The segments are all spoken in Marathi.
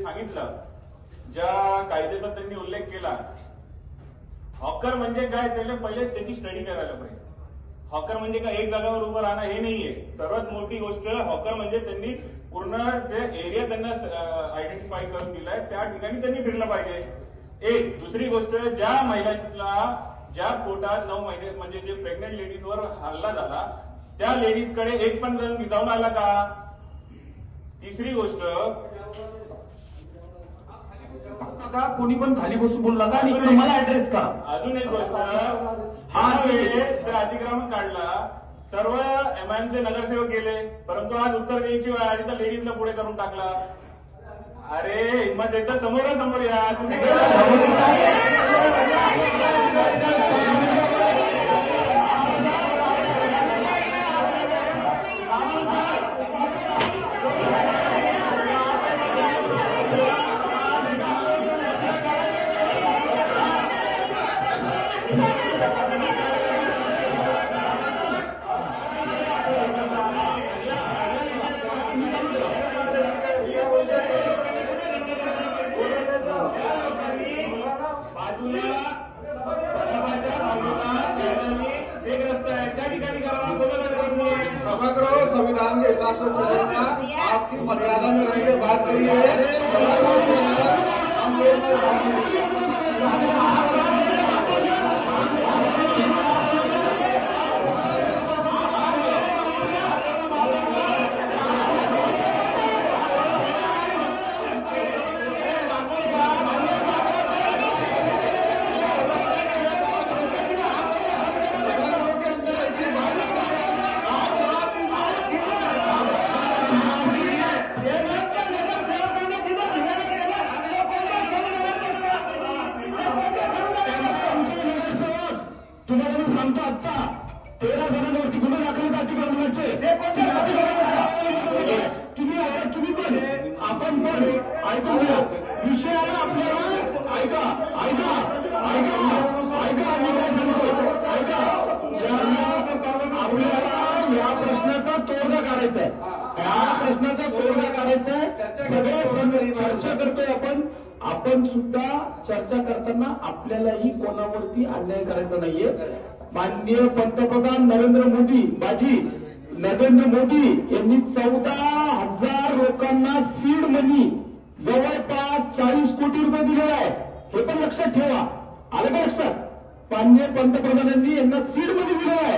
सांगितलं, ज्या कायद्याचा त्यांनी उल्लेख केला, हॉकर म्हणजे काय त्याला पहिले त्याची स्टडी करायला पाहिजे. हॉकर म्हणजे काय एक जागावर उभं राहणं हे नाहीये. सर्वात मोठी गोष्ट हॉकर म्हणजे त्यांनी पूर्ण जे एरिया त्यांना आयडेंटिफाय करून दिलाय त्या ठिकाणी त्यांनी फिरलं पाहिजे. एक दुसरी गोष्ट, ज्या महिलांना ज्या पोटात 9 महिने म्हणजे जे प्रेग्नेंट लेडीजवर हल्ला झाला त्या लेडीजकडे एक पण जण जाऊन आला का? तिसरी गोष्ट, का कोणी पण खाली बसून बोलला का आणि तुम्हाला ऍड्रेस का? अजून एक गोष्ट, हा वेळेस अतिक्रमण काढला, सर्व एमआयएमचे नगरसेवक गेले, परंतु आज उत्तर द्यायची वेळ आली तर लेडीजला पुढे करून टाकला. अरे हिंमत येतं समोरासमोर या तुम्ही. समग्र संविधान के हिसाब से चलेगा, आपकी मर्यादा में रह के बात करिए. तुम्हाला मी सांगतो, आता 13 जणांवरती गुन्हे दाखल अतिक्रमणाचे. तुम्ही पण आपण पण ऐकून घ्या. विषय आहे आपल्याला. ऐका ऐका ऐका ऐका मी काय सांगतो, ऐका. आपल्याला या प्रश्नाचा तोडगा काढायचा आहे. या प्रश्नाचा तोडगा काढायचा आहे. सगळे चर्चा करतोय आपण सुद्धा चर्चा करताना आपल्यालाही कोणावरती अन्याय करायचा नाहीये. माननीय पंतप्रधान नरेंद्र मोदी यांनी 14,000 लोकांना सीड मनी जवळपास 40 कोटी रुपये दिलेला आहे. हे पण लक्षात ठेवा. आलं का लक्षात? माननीय पंतप्रधानांनी यांना सीड मनी दिलेला आहे.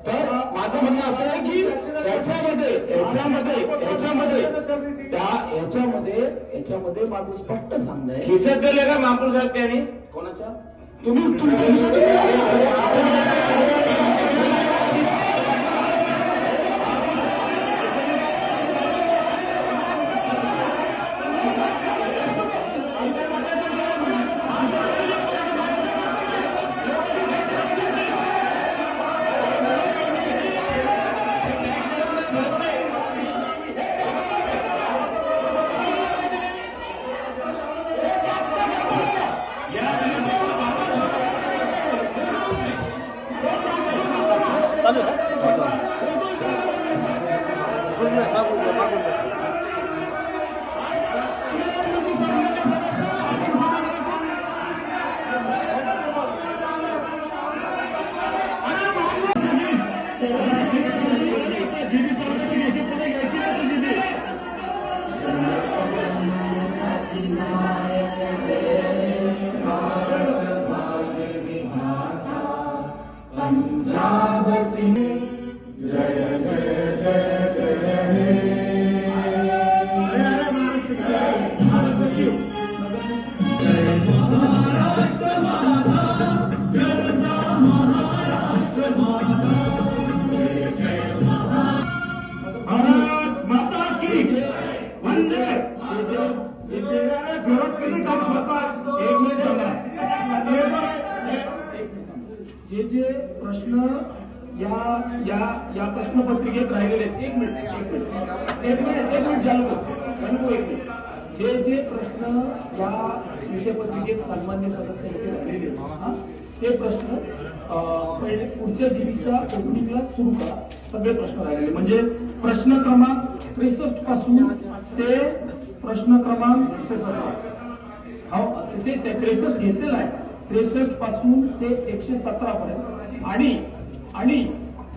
तर माझं म्हणणं असं आहे की याच्यामध्ये माझं स्पष्ट सांगणं आहे. खिसत गेले का महापौर साहेब त्यांनी? कोणाच्या? तुम्ही तुमच्या पंजाब सिंह जय जय जय जय हे. अरे महाराष्ट्र सचिव जय महाराष्ट्र माझा, जलसा महाराष्ट्र माझा, जय जय भारत माता की वंदे. फिरोज किती काम होतात? 1 मिनिट होणार. जे प्रश्न या प्रश्नपत्रिकेत राहिलेले आहेत, एक मिनिट चालू. जे प्रश्न या विषयपत्रिकेत सन्मान्य सदस्यांचे राहिलेले ते प्रश्न पहिले पुढच्या जीबीच्या ओपनिंगला सुरू करा. सगळे प्रश्न राहिलेले म्हणजे प्रश्न क्रमांक 63 पासून ते प्रश्न क्रमांक 117. हो ते 63 घेतलेला आहे. 63 पासून ते 117 पर्यंत आणि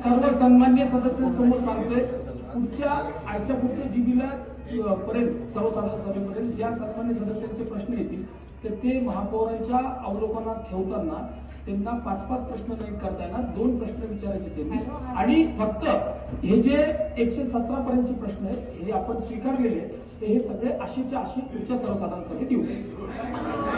सर्व सन्मान्य सदस्यांसमोर सांगतोय पुढच्या जीबीला पर्यंत सर्वसाधारण सभेपर्यंत ज्या सन्मान्य सदस्यांचे प्रश्न येतील तर ते महापौरांच्या अवलोकनात ठेवताना त्यांना 5-5 प्रश्न नाही करता येणार, 2 प्रश्न विचारायचे त्यांनी. आणि फक्त हे जे 117 पर्यंतचे प्रश्न आहेत हे आपण स्वीकारलेले ते हे सगळे अशीच्या अशी पुढच्या सर्वसाधारण सभेत येऊ.